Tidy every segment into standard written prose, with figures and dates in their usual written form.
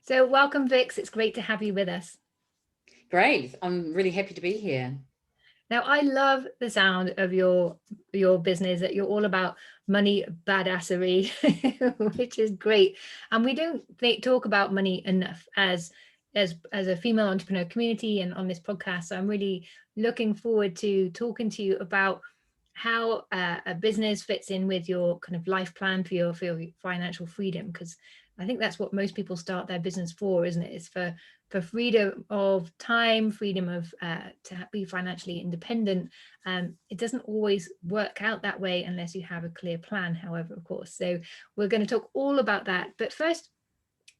So welcome, Vix. It's great to have you with us. Great. I'm really happy to be here. Now, I love the sound of your business, that you're all about money badassery, which is great. And we don't talk about money enough as a female entrepreneur community and on this podcast. So I'm really looking forward to talking to you about how a business fits in with your kind of life plan for your financial freedom, because I think that's what most people start their business for, isn't it? It's for freedom of time, freedom of to be financially independent. It doesn't always work out that way unless you have a clear plan, however, of course. So we're going to talk all about that. But first,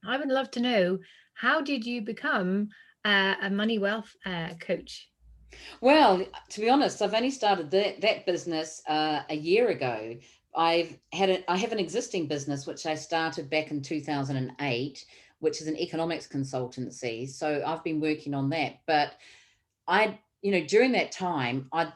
I would love to know, how did you become a money wealth coach? Well, to be honest, I've only started that business a year ago. I have an existing business which I started back in 2008, which is an economics consultancy. So I've been working on that. But during that time, I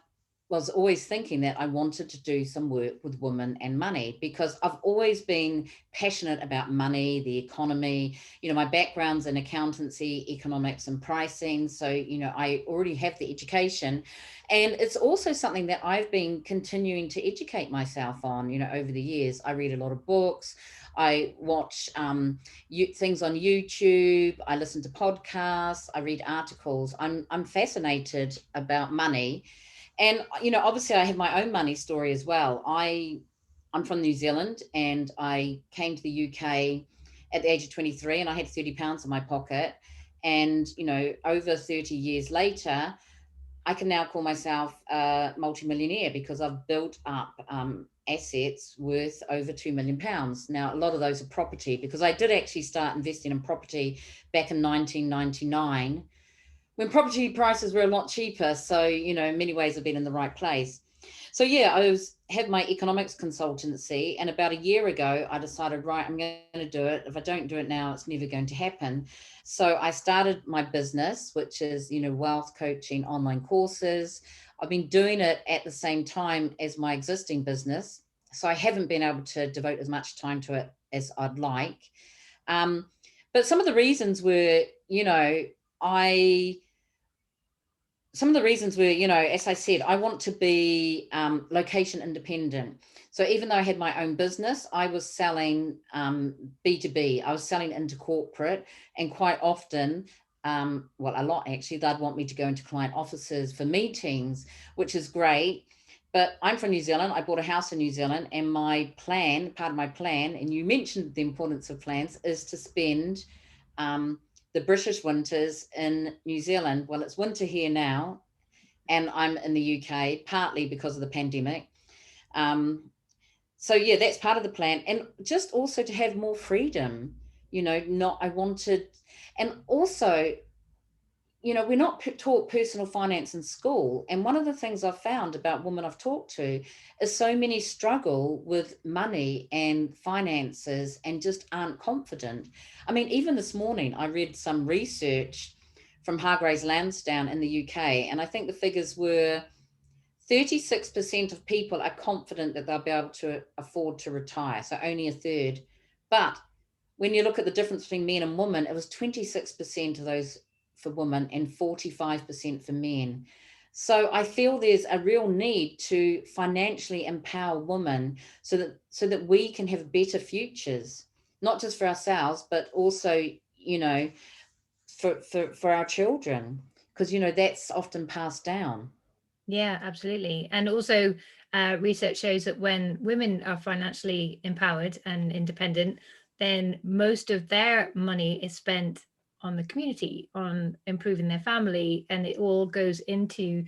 was always thinking that I wanted to do some work with women and money because I've always been passionate about money, the economy. My background's in accountancy, economics, and pricing. So, I already have the education. And it's also something that I've been continuing to educate myself on, over the years. I read a lot of books. I watch things on YouTube. I listen to podcasts. I read articles. I'm fascinated about money, and obviously I have my own money story as well. I'm from New Zealand, and I came to the UK at the age of 23, and I had £30 in my pocket. And over 30 years later, I can now call myself a multimillionaire because I've built up assets worth over £2 million. Now, a lot of those are property, because I did actually start investing in property back in 1999 when property prices were a lot cheaper. So, in many ways I've been in the right place. So yeah, had my economics consultancy, and about a year ago I decided, right, I'm going to do it. If I don't do it now, it's never going to happen. So I started my business, which is, wealth coaching online courses. I've been doing it at the same time as my existing business. So I haven't been able to devote as much time to it as I'd like. Um, but some of the reasons were, I some of the reasons were, as I said, I want to be location independent. So even though I had my own business, I was selling B2B. I was selling into corporate, and quite often, well, a lot actually, they'd want me to go into client offices for meetings, which is great. But I'm from New Zealand. I bought a house in New Zealand, and part of my plan, and you mentioned the importance of plans, is to spend the British winters in New Zealand. Well, it's winter here now, and I'm in the UK, partly because of the pandemic. Um, so yeah, that's part of the plan, and just also to have more freedom. Not I wanted, and also we're not taught personal finance in school. And one of the things I've found about women I've talked to is so many struggle with money and finances and just aren't confident. I mean, even this morning, I read some research from Hargreaves Lansdown in the UK, and I think the figures were 36% of people are confident that they'll be able to afford to retire. So only a third. But when you look at the difference between men and women, it was 26% of those for women and 45% for men. So I feel there's a real need to financially empower women so that we can have better futures, not just for ourselves, but also, for our children, because that's often passed down. Yeah, absolutely. And also, research shows that when women are financially empowered and independent, then most of their money is spent on the community, on improving their family, and it all goes into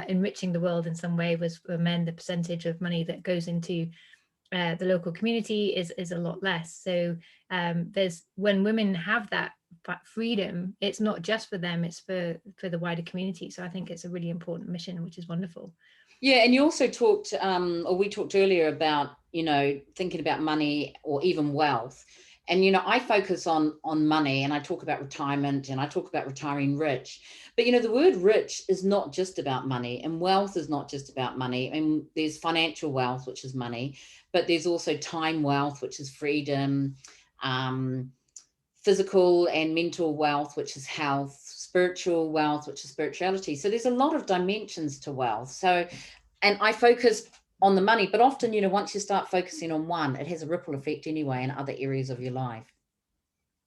enriching the world in some way. Was for men, the percentage of money that goes into the local community is a lot less. So there's when women have that freedom, it's not just for them, it's for the wider community. So I think it's a really important mission, which is wonderful. Yeah, and you also talked, or we talked earlier about, thinking about money or even wealth. And, I focus on money, and I talk about retirement, and I talk about retiring rich. But, the word rich is not just about money, and wealth is not just about money. And there's financial wealth, which is money, but there's also time wealth, which is freedom, um, physical and mental wealth, which is health, spiritual wealth, which is spirituality. So there's a lot of dimensions to wealth. So, and I focus on the money, but often, once you start focusing on one, it has a ripple effect anyway in other areas of your life.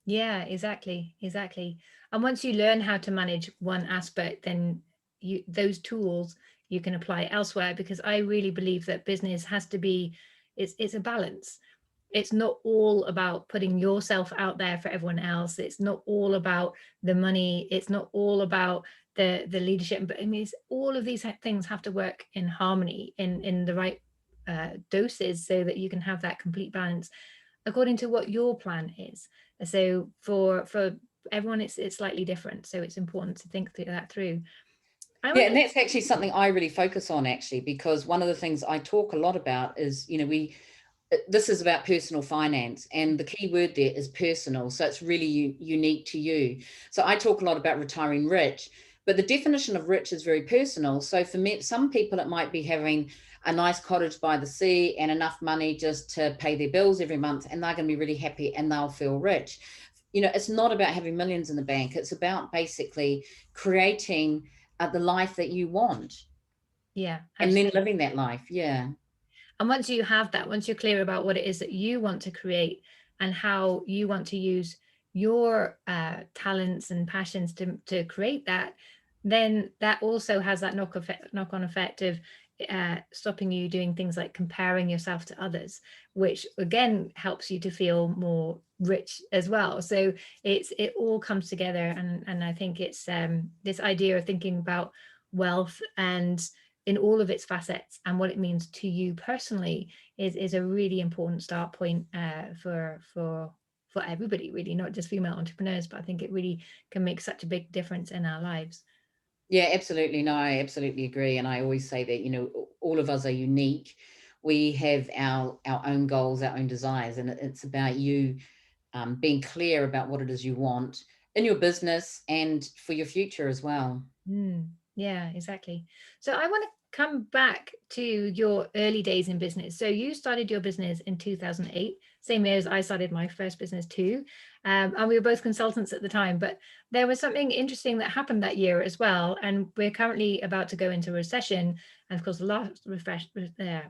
Yeah, exactly, exactly. And once you learn how to manage one aspect, then those tools you can apply elsewhere, because I really believe that business has to be, it's a balance. It's not all about putting yourself out there for everyone else. It's not all about the money. It's not all about the leadership. But I mean, all of these things have to work in harmony, in the right doses, so that you can have that complete balance according to what your plan is. So for everyone, it's slightly different. So it's important to think that through. I Yeah, want and to. that's actually something I really focus on, actually, because one of the things I talk a lot about is, this is about personal finance, and the key word there is personal. So it's really unique to you. So I talk a lot about retiring rich, but the definition of rich is very personal. So for me, some people, it might be having a nice cottage by the sea and enough money just to pay their bills every month, and they're going to be really happy and they'll feel rich. It's not about having millions in the bank. It's about basically creating the life that you want, Yeah, and then absolutely. living that life. Yeah. And once you have that, once you're clear about what it is that you want to create and how you want to use your talents and passions to create that, then that also has that knock on effect of stopping you doing things like comparing yourself to others, which again helps you to feel more rich as well. So it all comes together, and I think it's this idea of thinking about wealth and in all of its facets and what it means to you personally is a really important start point for everybody, really, not just female entrepreneurs. But I think it really can make such a big difference in our lives. Yeah, absolutely. No, I absolutely agree. And I always say that, all of us are unique. We have our own goals, our own desires, and it's about you being clear about what it is you want in your business and for your future as well. Yeah, exactly. So I want to come back to your early days in business. So you started your business in 2008, same year as I started my first business too. And we were both consultants at the time, but there was something interesting that happened that year as well. And we're currently about to go into a recession. And of course, the last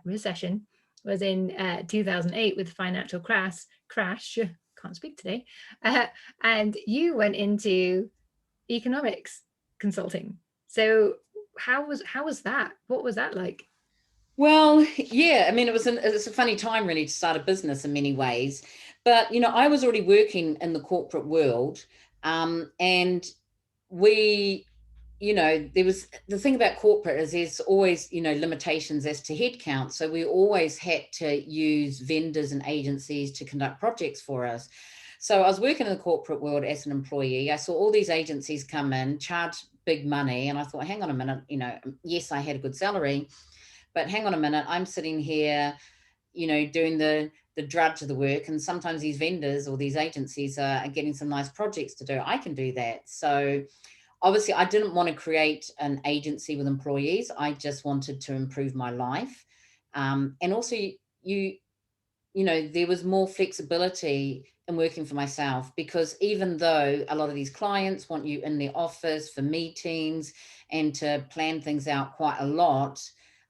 recession was in 2008 with the financial crash. Can't speak today. And you went into economics consulting. So how was that? What was that like? Well, yeah, I mean, it's a funny time really to start a business in many ways. But, I was already working in the corporate world. And we, there was the thing about corporate is there's always, limitations as to headcount. So we always had to use vendors and agencies to conduct projects for us. So I was working in the corporate world as an employee. I saw all these agencies come in, charge big money. And I thought, hang on a minute, yes, I had a good salary, but hang on a minute, I'm sitting here, doing the drudge of the work, and sometimes these vendors or these agencies are getting some nice projects to do. I can do that. So obviously I didn't want to create an agency with employees. I just wanted to improve my life. And also there was more flexibility in working for myself, because even though a lot of these clients want you in the office for meetings and to plan things out quite a lot,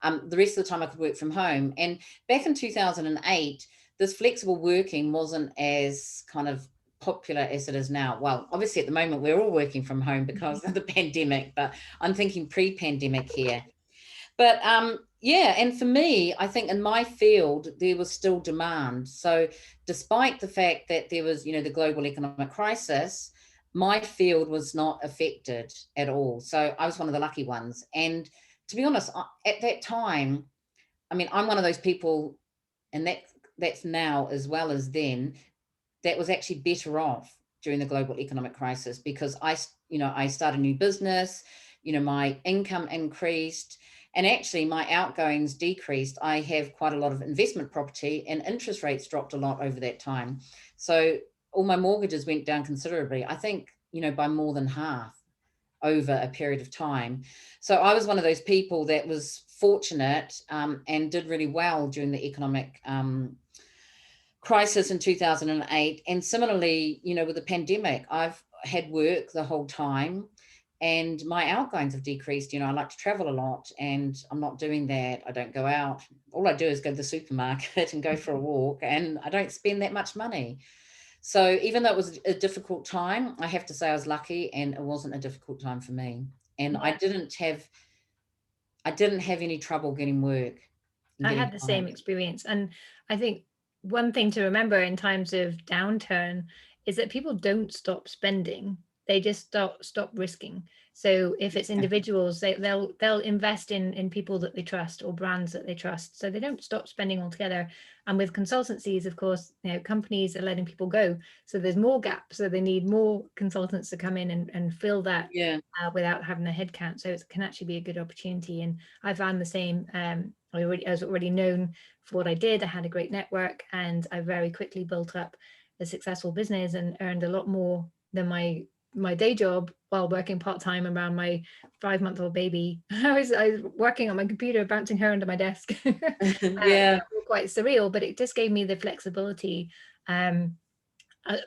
the rest of the time I could work from home. And back in 2008, this flexible working wasn't as kind of popular as it is now. Well, obviously at the moment we're all working from home because of the pandemic, but I'm thinking pre-pandemic here. But yeah, and for me, I think in my field, there was still demand. So despite the fact that there was, the global economic crisis, my field was not affected at all. So I was one of the lucky ones. And to be honest, at that time, I mean, I'm one of those people, and that's now as well as then, that was actually better off during the global economic crisis, because I started a new business, my income increased, and actually my outgoings decreased. I have quite a lot of investment property, and interest rates dropped a lot over that time. So all my mortgages went down considerably, I think, by more than half over a period of time. So I was one of those people that was fortunate and did really well during the economic crisis in 2008. And similarly, with the pandemic, I've had work the whole time and my outgoings have decreased. I like to travel a lot and I'm not doing that. I don't go out. All I do is go to the supermarket and go for a walk, and I don't spend that much money. So even though it was a difficult time, I have to say I was lucky and it wasn't a difficult time for me. And Yeah. I didn't have any trouble getting work and I getting had the same clients. experience. And I think one thing to remember in times of downturn is that people don't stop spending. They just stop risking. So if it's individuals, they'll invest in people that they trust or brands that they trust. So they don't stop spending altogether. And with consultancies, of course, companies are letting people go. So there's more gaps. So they need more consultants to come in and fill that Yeah. without having a headcount. So it can actually be a good opportunity. And I found the same. I was already known for what I did. I had a great network, and I very quickly built up a successful business and earned a lot more than my day job while working part-time around my 5-month-old baby. I was working on my computer, bouncing her under my desk. Yeah. Quite surreal, but it just gave me the flexibility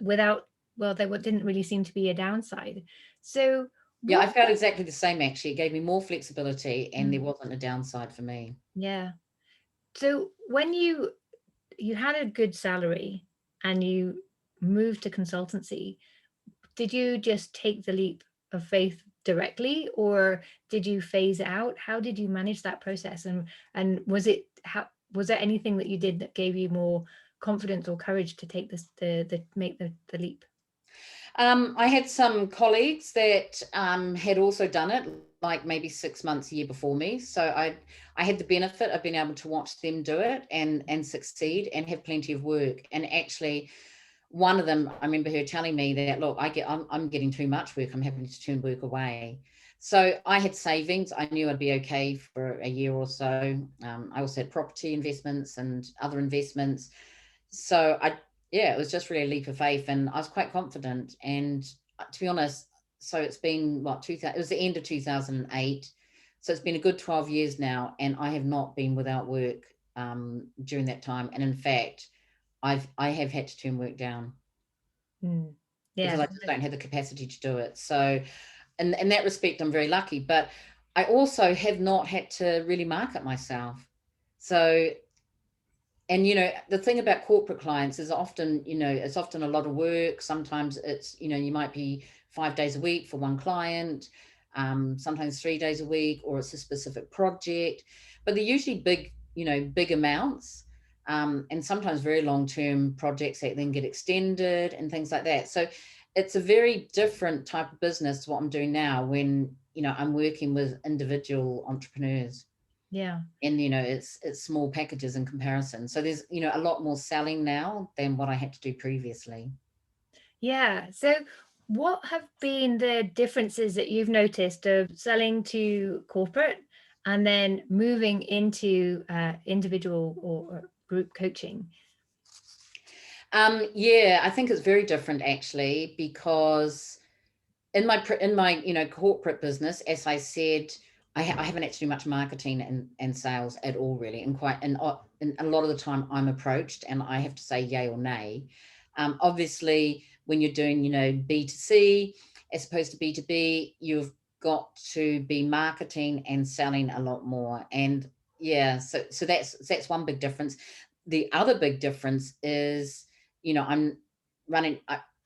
without, well, there didn't really seem to be a downside. So Yeah, I what? felt exactly the same actually. It gave me more flexibility and there Mm, wasn't a downside for me. yeah. So when you had a good salary and you moved to consultancy, did you just take the leap of faith directly, or did you phase out? How did you manage that process? And was there anything that you did that gave you more confidence or courage to take this the make the leap? I had some colleagues that had also done it, like maybe 6 months, a year before me. So I had the benefit of being able to watch them do it and succeed and have plenty of work. And actually, one of them, I remember her telling me that, look, I'm getting too much work. I'm having to turn work away. So I had savings. I knew I'd be okay for a year or so. I also had property investments and other investments. So yeah, it was just really a leap of faith, and I was quite confident. And to be honest, so it's been what 2000. It was the end of 2008, so it's been a good 12 years now, and I have not been without work during that time. And in fact, I have had to turn work down Mm. Yeah. because I just don't have the capacity to do it. So in that respect, I'm very lucky. But I also have not had to really market myself. So, and the thing about corporate clients is often, it's often a lot of work. Sometimes it's, you might be 5 days a week for one client, sometimes 3 days a week, or it's a specific project. But they're usually big amounts, and sometimes very long-term projects that then get extended and things like that. So it's a very different type of business to what I'm doing now when, I'm working with individual entrepreneurs. Yeah. And it's small packages in comparison, so there's a lot more selling now than what I had to do previously. Yeah. So what have been the differences that you've noticed of selling to corporate and then moving into individual or group coaching? Yeah, I think it's very different actually, because in my corporate business, as I said, I haven't actually much marketing and sales at all really, and a lot of the time I'm approached and I have to say yay or nay. Obviously when you're doing B2C as opposed to B2B, you've got to be marketing and selling a lot more. And yeah, so that's one big difference. The other big difference is, I'm running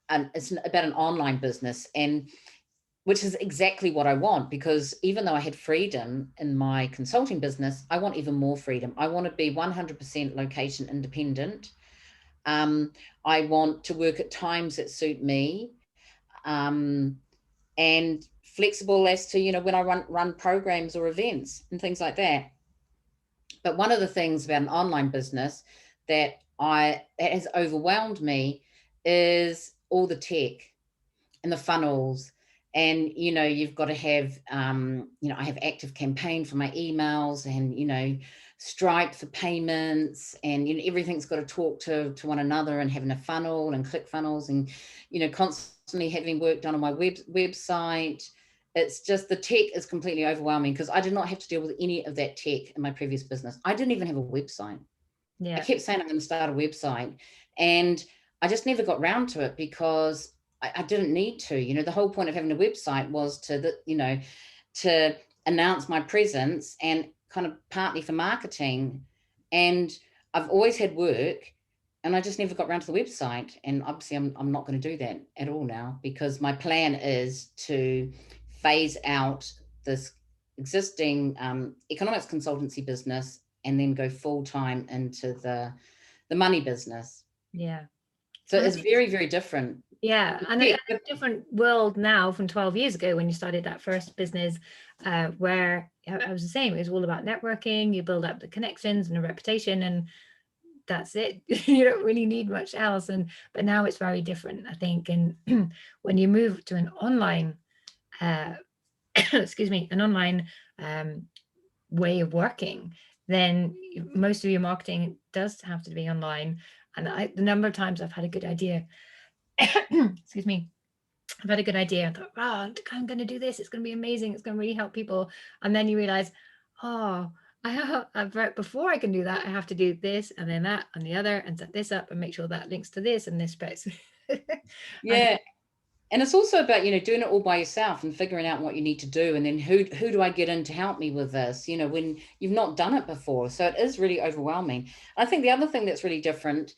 and it's about an online business, and which is exactly what I want, because even though I had freedom in my consulting business, I want even more freedom. I want to be 100% location independent. Um, I want to work at times that suit me, um, and flexible as to, when I run programs or events and things like that. But one of the things about an online business that has overwhelmed me is all the tech and the funnels. And you've got to have I have Active Campaign for my emails, and Stripe for payments, and everything's got to talk to one another, and having a funnel and click funnels, and constantly having work done on my website. It's just, the tech is completely overwhelming, because I did not have to deal with any of that tech in my previous business. I didn't even have a website. I Yeah. kept saying I'm going to start a website, And I just never got round to it because I didn't need to. You know, the whole point of having a website was to announce my presence and kind of partly for marketing. And I've always had work, and I just never got around to the website. And obviously I'm not going to do that at all now, because my plan is to phase out this existing economics consultancy business and then go full time into the money business. Yeah. So And I it's think, very, very different. yeah, and Yeah, it's a different world now from 12 years ago when you started that first business, where I was the same. It was all about networking. You build up the connections and a reputation, and that's it. You don't really need much else. But now it's very different, I think. And when you move to an online, uh, excuse me, an online way of working, then most of your marketing does have to be online. And the number of times I've had a good idea, excuse me, I've had a good idea. I thought, oh, I'm going to do this. It's going to be amazing. It's going to really help people. And then you realize, oh, before I can do that, I have to do this and then that and the other and set this up and make sure that links to this and this space. And yeah. And it's also about, doing it all by yourself and figuring out what you need to do. And then who do I get in to help me with this, when you've not done it before. So it is really overwhelming. I think the other thing that's really different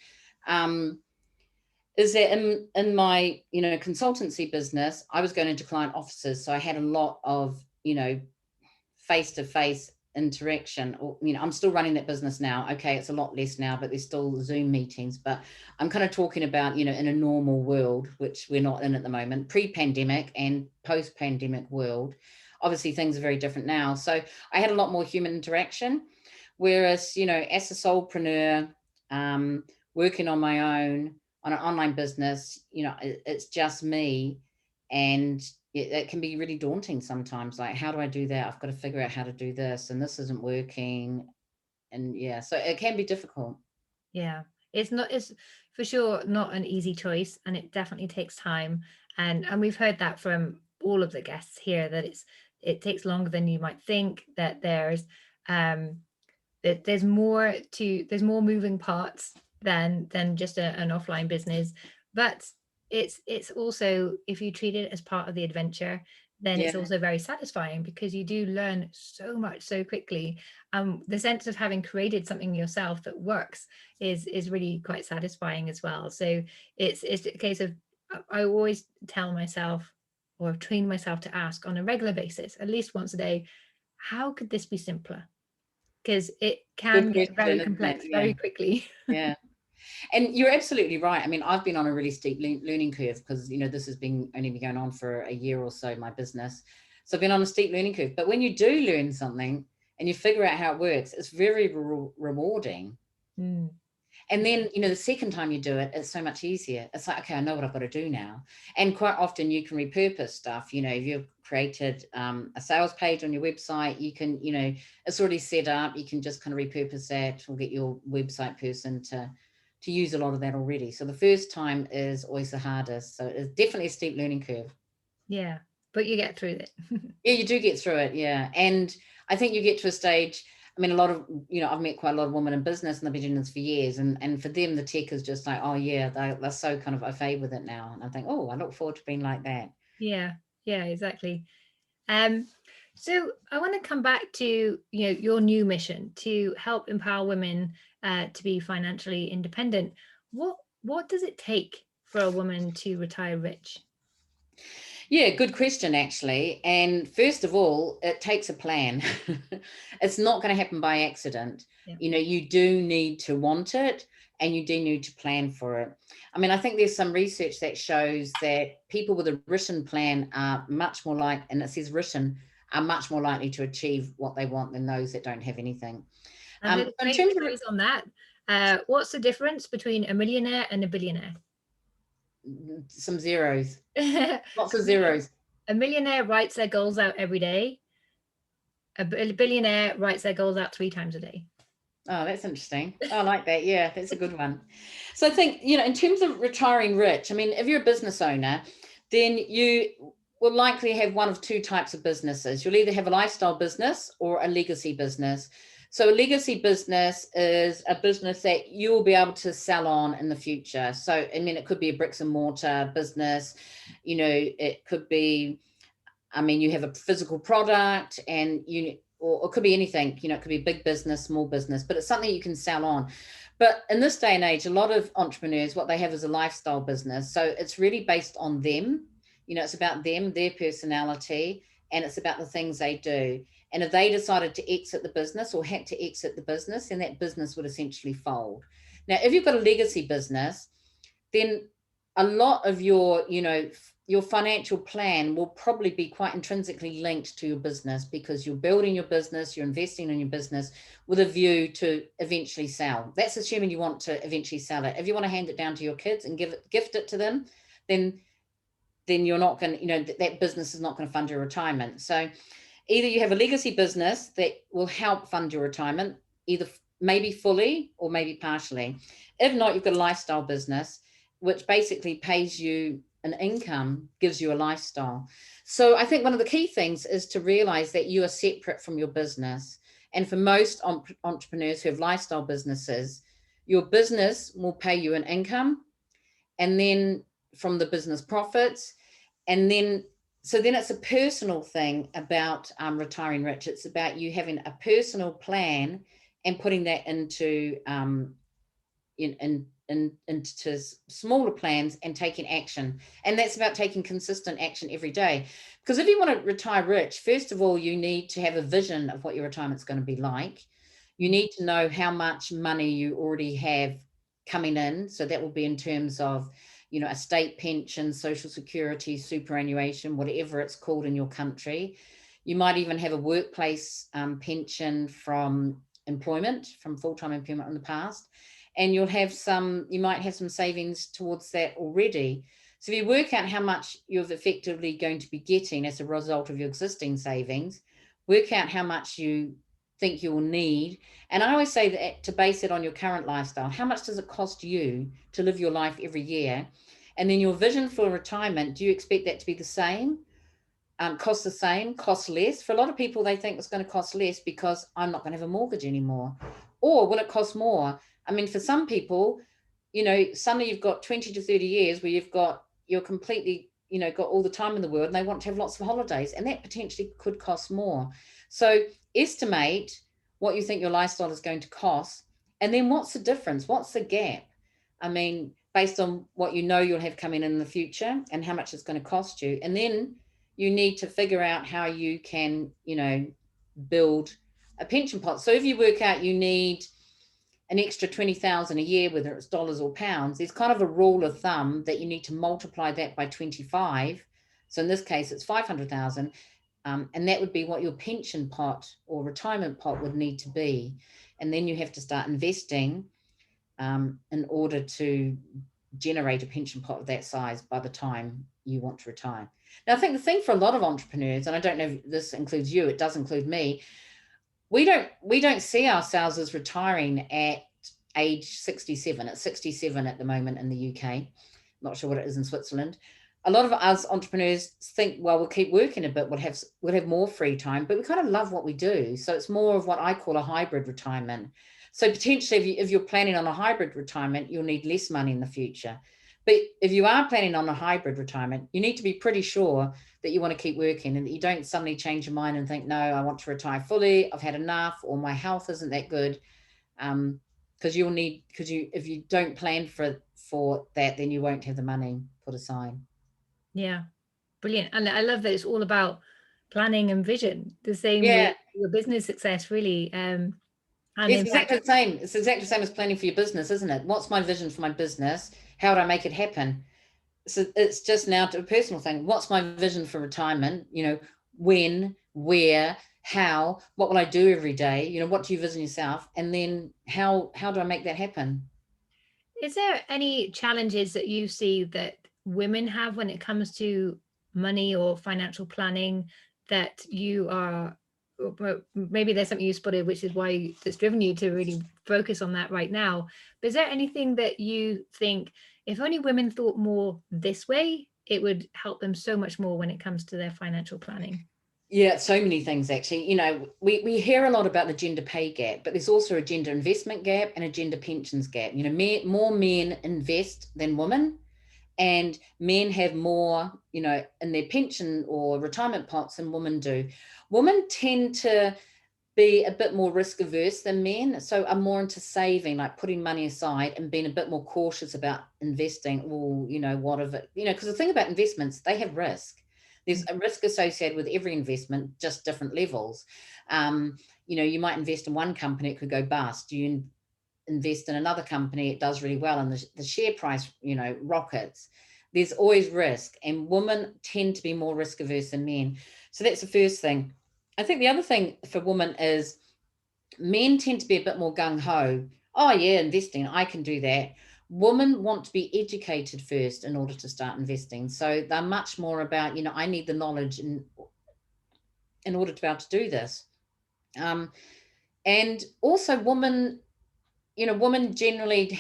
is that in my, consultancy business, I was going into client offices. So I had a lot of, face-to-face interaction. Or, I'm still running that business now. Okay, it's a lot less now, but there's still Zoom meetings. But I'm kind of talking about, in a normal world, which we're not in at the moment, pre-pandemic and post-pandemic world. Obviously, things are very different now. So I had a lot more human interaction. Whereas, as a solopreneur, working on my own, on an online business, it's just me. And it can be really daunting sometimes. Like, how do I do that? I've got to figure out how to do this, and this isn't working. And yeah, so it can be difficult. yeah, it's for sure not an easy choice, and it definitely takes time. And we've heard that from all of the guests here, that it takes longer than you might think, that there's more moving parts than just an offline business. But it's also, if you treat it as part of the adventure, then Yeah, it's also very satisfying, because you do learn so much so quickly. The sense of having created something yourself that works is really quite satisfying as well. So it's a case of, I always tell myself, or train myself to ask on a regular basis, at least once a day, how could this be simpler? Because it good can get question, very isn't it? complex Yeah, very quickly. yeah. And you're absolutely right. I mean, I've been on a really steep learning curve because, this has only been going on for a year or so, my business. So I've been on a steep learning curve. But when you do learn something and you figure out how it works, it's very rewarding. Mm. And then, the second time you do it, it's so much easier. It's like, okay, I know what I've got to do now. And quite often you can repurpose stuff. If you've created a sales page on your website, you can, it's already set up. You can just kind of repurpose that, or get your website person to use a lot of that already. So the first time is always the hardest. So it's definitely a steep learning curve. Yeah, but you get through it. Yeah, you do get through it. Yeah. And I think you get to a stage, I mean, a lot of, I've met quite a lot of women in business, and they've been doing this for years. And for them, the tech is just like, oh yeah, they're so kind of au fait with it now. And I think, oh, I look forward to being like that. Yeah, yeah, exactly. Um, so I want to come back to, your new mission to help empower women to be financially independent. What does it take for a woman to retire rich? Yeah, good question, actually. And first of all, it takes a plan. It's not going to happen by accident. Yeah. You do need to want it, and you do need to plan for it. I mean, I think there's some research that shows that people with a written plan are much more and it says written, are much more likely to achieve what they want than those that don't have anything. I've heard In great terms of stories on that. What's the difference between a millionaire and a billionaire? some zeros, a lots of zeros. millionaire writes their goals out every day. A billionaire writes their goals out 3 times a day. Oh, that's interesting. I like that. Yeah, that's a good one. So I think, in terms of retiring rich, I mean, if you're a business owner, then you will likely have one of two types of businesses. You'll either have a lifestyle business or a legacy business. So a legacy business is a business that you will be able to sell on in the future. So, I mean, it could be a bricks and mortar business, you know, it could be, I mean, you have a physical product and or it could be anything, you know, it could be big business, small business, but it's something you can sell on. But in this day and age, a lot of entrepreneurs, what they have is a lifestyle business. So it's really based on them. You know, it's about them, their personality, and it's about the things they do. And if they decided to exit the business or had to exit the business, then that business would essentially fold. Now, if you've got a legacy business, then a lot of your, you know, your financial plan will probably be quite intrinsically linked to your business, because you're building your business, you're investing in your business with a view to eventually sell. That's assuming you want to eventually sell it. If you want to hand it down to your kids and gift it to them, then you're not going to, you know, that business is not going to fund your retirement. So either you have a legacy business that will help fund your retirement, either maybe fully or maybe partially. If not, you've got a lifestyle business, which basically pays you an income, gives you a lifestyle. So I think one of the key things is to realize that you are separate from your business. And for most entrepreneurs who have lifestyle businesses, your business will pay you an income, and then from the business profits, and then so then it's a personal thing about retiring rich. It's about you having a personal plan and putting that into into smaller plans and taking action. And that's about taking consistent action every day. Because if you want to retire rich, first of all, you need to have a vision of what your retirement's going to be like. You need to know how much money you already have coming in. So that will be in terms of, you know, a state pension, social security, superannuation, whatever it's called in your country. You might even have a workplace pension from employment, from full-time employment in the past. And you might have some savings towards that already. So if you work out how much you're effectively going to be getting as a result of your existing savings, work out how much you think you'll need. And I always say that to base it on your current lifestyle. How much does it cost you to live your life every year? And then your vision for retirement, do you expect that to be the same? Cost the same, cost less? For a lot of people, they think it's going to cost less because I'm not going to have a mortgage anymore. Or will it cost more? I mean, for some people, you know, suddenly you've got 20 to 30 years where you're completely, you know, got all the time in the world, and they want to have lots of holidays, and that potentially could cost more. So estimate what you think your lifestyle is going to cost, and then what's the difference? What's the gap? I mean, based on what you know you'll have coming in the future and how much it's going to cost you. And then you need to figure out how you can, you know, build a pension pot. So if you work out you need an extra 20,000 a year, whether it's dollars or pounds, there's kind of a rule of thumb that you need to multiply that by 25. So in this case, it's 500,000. And that would be what your pension pot or retirement pot would need to be. And then you have to start investing in order to generate a pension pot of that size by the time you want to retire. Now, I think the thing for a lot of entrepreneurs, and I don't know if this includes you, it does include me, we don't see ourselves as retiring at age 67. It's 67 at the moment in the UK. Not sure what it is in Switzerland. A lot of us entrepreneurs think, well, we'll keep working a bit, we'll have more free time, but we kind of love what we do. So it's more of what I call a hybrid retirement. So potentially, if you're planning on a hybrid retirement, you'll need less money in the future. But if you are planning on a hybrid retirement, you need to be pretty sure that you want to keep working, and that you don't suddenly change your mind and think, no, I want to retire fully, I've had enough, or my health isn't that good. Because if you don't plan for that, then you won't have the money put aside. Yeah, brilliant. And I love that it's all about planning and vision, the same Yeah, with your business success, really. And it's in fact, exactly the same. It's exactly the same as planning for your business, isn't it? What's my vision for my business? How would I make it happen? So it's just now to a personal thing. What's my vision for retirement? You know, when, where, how, what will I do every day? You know, what do you vision yourself? And then how do I make that happen? is there any challenges that you see that women have when it comes to money or financial planning that you are, well, maybe there's something you spotted, which is why that's driven you to really focus on that right now. But is there anything that you think if only women thought more this way, it would help them so much more when it comes to their financial planning? Yeah, so many things actually. You know, we hear a lot about the gender pay gap, but there's also a gender investment gap and a gender pensions gap. You know, more men invest than women, and men have more, you know, in their pension or retirement pots than women do. Women tend to be a bit more risk averse than men, so are more into saving, like putting money aside and being a bit more cautious about investing. Well, you know, what of it, you know, because the thing about investments, they have risk. There's a risk associated with every investment, just different levels. You know, you might invest in one company, it could go bust. You invest in another company, it does really well, and the share price, you know, rockets. There's always risk, and women tend to be more risk averse than men. So that's the first thing. I think the other thing for women is men tend to be a bit more gung-ho. Oh yeah, investing, I can do that. Women want to be educated first in order to start investing. So they're much more about, you know, I need the knowledge in order to be able to do this. And also women, you know, women generally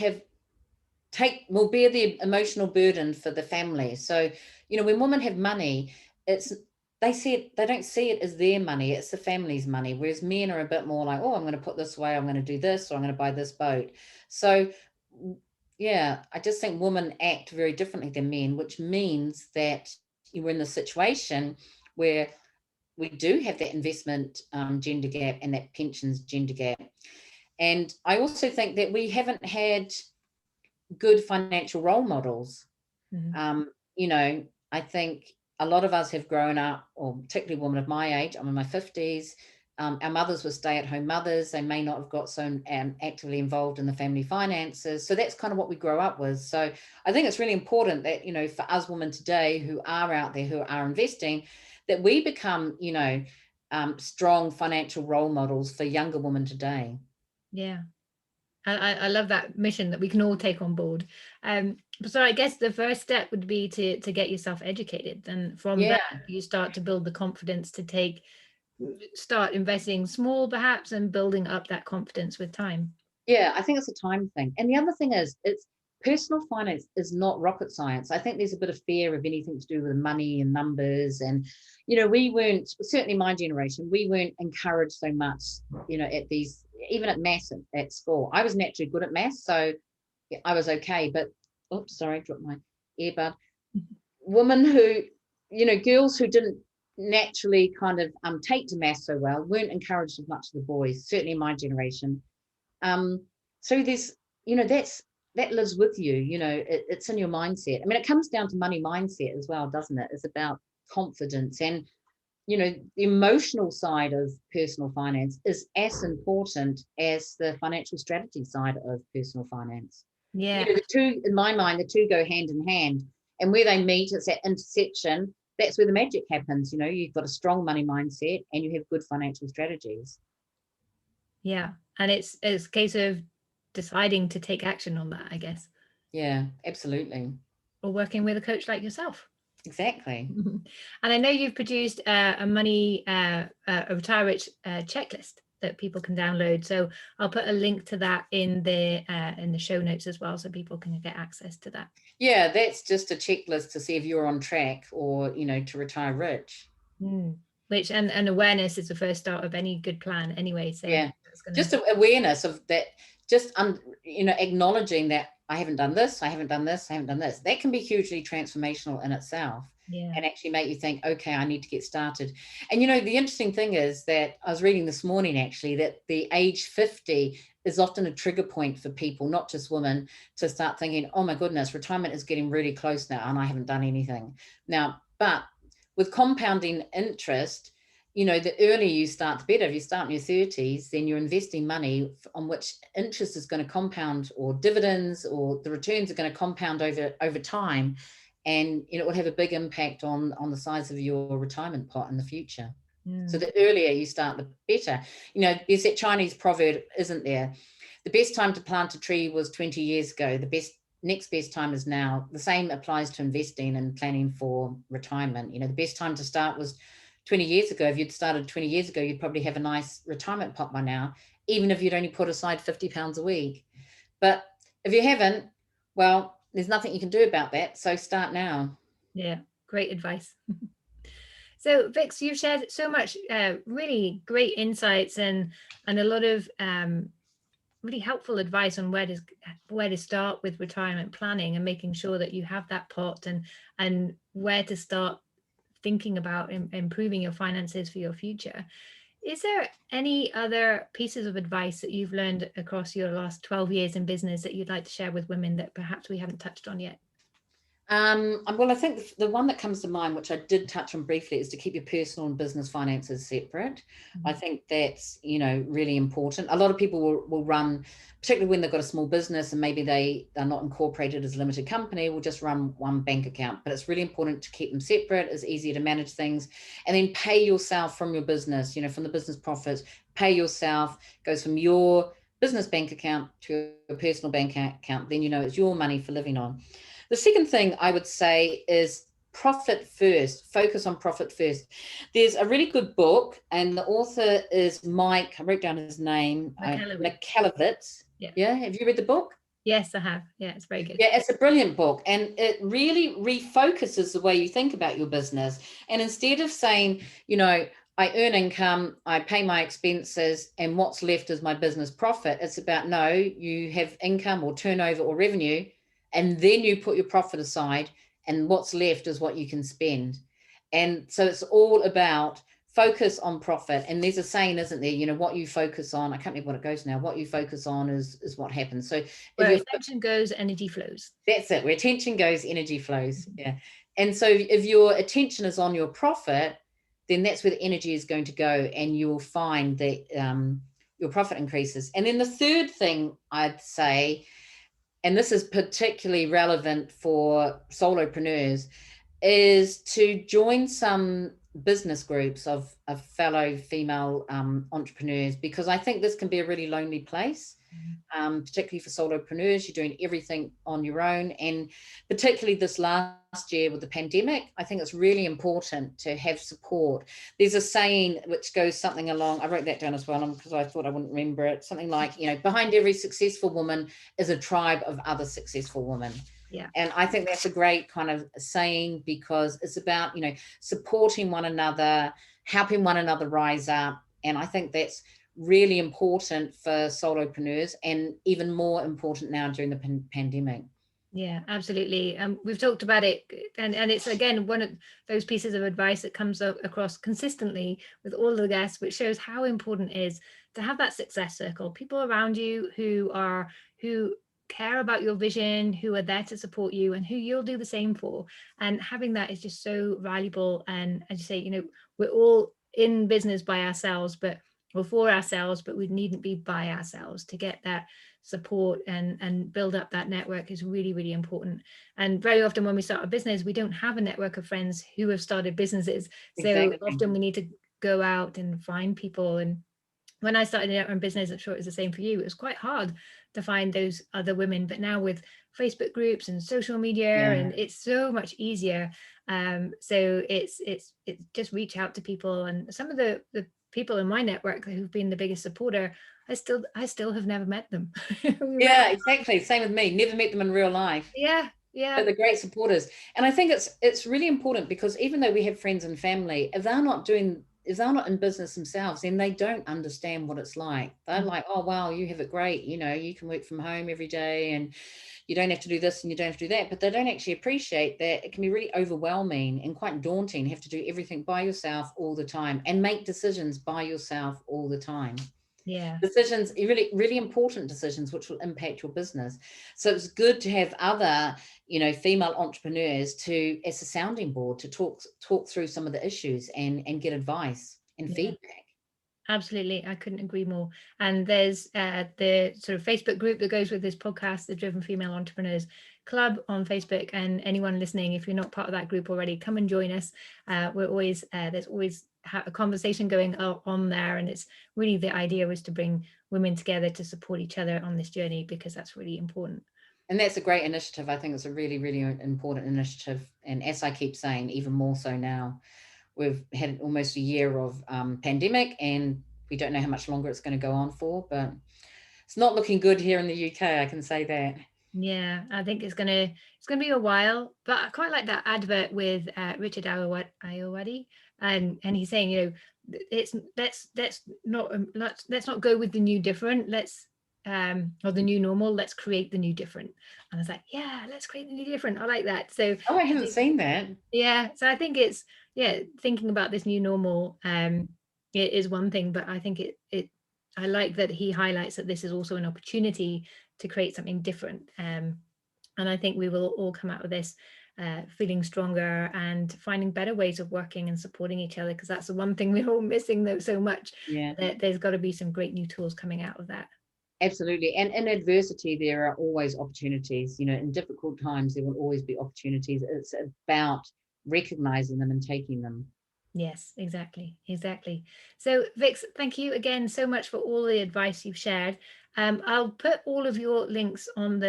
will bear the emotional burden for the family. So, you know, when women have money, it's they don't see it as their money, it's the family's money. Whereas men are a bit more like, oh, I'm going to put this away, I'm going to do this, or I'm going to buy this boat. So yeah, I just think women act very differently than men, which means that you're in the situation where we do have that investment gender gap and that pensions gender gap. And I also think that we haven't had good financial role models. Mhm. You know, I think a lot of us have grown up, or particularly women of my age, I'm in my 50s. Our mothers were stay-at-home mothers. They may not have got so actively involved in the family finances. So that's kind of what we grow up with. So I think it's really important that, you know, for us women today who are out there, who are investing, that we become, you know, strong financial role models for younger women today. Yeah. I love that mission that we can all take on board. So I guess the first step would be to get yourself educated, and from Yeah. there you start to build the confidence to start investing small perhaps, and building up that confidence with time. Yeah, I think it's a time thing. And the other thing is, it's personal finance is not rocket science. I think there's a bit of fear of anything to do with money and numbers. And, you know, we weren't, certainly my generation, we weren't encouraged so much, you know, at these, even at maths at school. I was naturally good at maths, so yeah, I was okay. But, oops, sorry, dropped my earbud. Women who, you know, girls who didn't naturally kind of take to maths so well weren't encouraged as much as the boys, certainly in my generation. um, so there's, you know, that lives with you, you know, it's in your mindset. I mean, it comes down to money mindset as well, doesn't it? It's about confidence, and, you know, the emotional side of personal finance is as important as the financial strategy side of personal finance. You Yeah. know, the two, in my mind, the two go hand in hand. And where they meet, it's that intersection. That's where the magic happens. You know, you've got a strong money mindset and you have good financial strategies. Yeah. And it's a case of deciding to take action on that, I guess, Yeah, absolutely. or working with a coach like yourself. Exactly. And I know you've produced a money, a retire rich checklist that people can download. So I'll put a link to that in the show notes as well, so people can get access to that. Yeah, that's just a checklist to see if you're on track, or, you know, to retire rich. Mm. Which and awareness is the first start of any good plan anyway. So Yeah. that's gonna, Just awareness of that, just, you know, acknowledging that I haven't done this, I haven't done this, I haven't done this. That can be hugely transformational in itself, yeah. and actually make you think, okay, I need to get started. And, you know, the interesting thing is that I was reading this morning actually that the age 50 is often a trigger point for people, not just women, to start thinking, oh my goodness, retirement is getting really close now and I haven't done anything. Now, but with compounding interest, you know, the earlier you start, the better. If you start in your 30s, then you're investing money on which interest is going to compound, or dividends, or the returns are going to compound over time. And, you know, it will have a big impact on the size of your retirement pot in the future. So Mm. the earlier you start, the better. You know, there's that Chinese proverb, isn't there? The best time to plant a tree was 20 years ago. The next best time is now. The same applies to investing and planning for retirement. You know, the best time to start was 20 years ago. If you'd started 20 years ago, you'd probably have a nice retirement pot by now, even if you'd only put aside £50 a week. But if you haven't, well, there's nothing you can do about that. So start now. Yeah. Great advice. So Vix, you've shared so much really great insights and a lot of really helpful advice on where to start with retirement planning and making sure that you have that pot and where to start thinking about improving your finances for your future. Is there any other pieces of advice that you've learned across your last 12 years in business that you'd like to share with women that perhaps we haven't touched on yet? Well, I think the one that comes to mind, which I did touch on briefly, is to keep your personal and business finances separate. I think that's, really important. A lot of people will run, particularly when they've got a small business and maybe they're not incorporated as a limited company, will just run one bank account. But it's really important to keep them separate. It's easier to manage things. And then pay yourself from your business, from the business profits, pay yourself, goes from your business bank account to your personal bank account. Then it's your money for living on. The second thing I would say is profit first, focus on profit first. There's a really good book, and the author is Mike, I wrote down his name, McKellovitz. Yeah, have you read the book? Yes, I have. Yeah, it's very good. Yeah, it's a brilliant book, and it really refocuses the way you think about your business. And instead of saying, I earn income, I pay my expenses, and what's left is my business profit, it's about, no, you have income or turnover or revenue, and then you put your profit aside, and what's left is what you can spend. And so it's all about focus on profit. And there's a saying, isn't there, what you focus on, I can't remember what it goes now, what you focus on is what happens. So where attention goes, energy flows. That's it. Where attention goes, energy flows. Yeah. And so if your attention is on your profit, then that's where the energy is going to go, and you will find that your profit increases. And then the third thing I'd say, and this is particularly relevant for solopreneurs, is to join some business groups of fellow female entrepreneurs, because I think this can be a really lonely place, particularly for solopreneurs. You're doing everything on your own, and particularly this last year with the pandemic, I think it's really important to have support. There's a saying which goes something along, I wrote that down as well because I thought I wouldn't remember it, something like, behind every successful woman is a tribe of other successful women. Yeah. And I think that's a great kind of saying, because it's about, supporting one another, helping one another rise up. And I think that's really important for solopreneurs, and even more important now during the pandemic. Yeah, absolutely. We've talked about it, and it's again one of those pieces of advice that comes across consistently with all the guests, which shows how important it is to have that success circle, people around you who care about your vision, who are there to support you, and who you'll do the same for. And having that is just so valuable. And as you say, we're all in business by ourselves, or for ourselves, but we needn't be by ourselves. To get that support and build up that network is really, really important. And very often when we start a business, we don't have a network of friends who have started businesses. Exactly. So often we need to go out and find people. And when I started out in business, I'm sure it was the same for you, it was quite hard to find those other women. But now with Facebook groups and social media, and it's so much easier. So it's just reach out to people. And some of the people in my network who've been the biggest supporter, I still have never met them. Yeah, exactly. Same with me. Never met them in real life. Yeah. But they're great supporters. And I think it's really important, because even though we have friends and family, if they're not in business themselves, then they don't understand what it's like. They're like, oh, wow, you have it great. You can work from home every day, and you don't have to do this and you don't have to do that. But they don't actually appreciate that it can be really overwhelming and quite daunting. Have to do everything by yourself all the time and make decisions by yourself all the time. Yeah. Decisions, really, really important decisions, which will impact your business. So it's good to have other, female entrepreneurs as a sounding board to talk through some of the issues and get advice and feedback. Absolutely. I couldn't agree more. And there's the sort of Facebook group that goes with this podcast, the Driven Female Entrepreneurs Club on Facebook. And anyone listening, if you're not part of that group already, come and join us. There's always a conversation going on there. And it's really, the idea was to bring women together to support each other on this journey, because that's really important. And that's a great initiative. I think it's a really, really important initiative. And as I keep saying, even more so now. We've had almost a year of pandemic, and we don't know how much longer it's going to go on for, but it's not looking good here in the UK, I can say that. Yeah, I think it's gonna be a while, but I quite like that advert with Richard Ayoade, and he's saying, it's let's not go with the new different, let's or the new normal, let's create the new different. And I was like, yeah, let's create the new different. I like that. So Oh, I I haven't think, seen that. yeah, so I think it's, yeah, thinking about this new normal it is one thing, but I think I like that he highlights that this is also an opportunity to create something different. And I think we will all come out of this feeling stronger and finding better ways of working and supporting each other, because that's the one thing we're all missing though so much. Yeah. That there's got to be some great new tools coming out of that. Absolutely. And in adversity, there are always opportunities. In difficult times, there will always be opportunities. It's about recognizing them and taking them. Yes, exactly, exactly. So Vix, thank you again so much for all the advice you've shared. I'll put all of your links on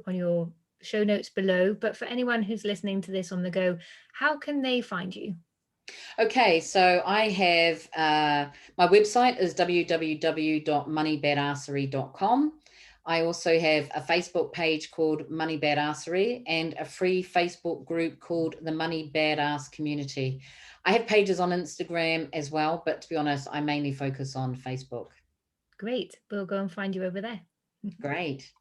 your show notes below, but for anyone who's listening to this on the go, how can they find you? Okay, so I have my website is www.moneybadassery.com. I also have a Facebook page called Money Badassery and a free Facebook group called the Money Badass Community. I have pages on Instagram as well, but to be honest, I mainly focus on Facebook. Great, we'll go and find you over there. Great.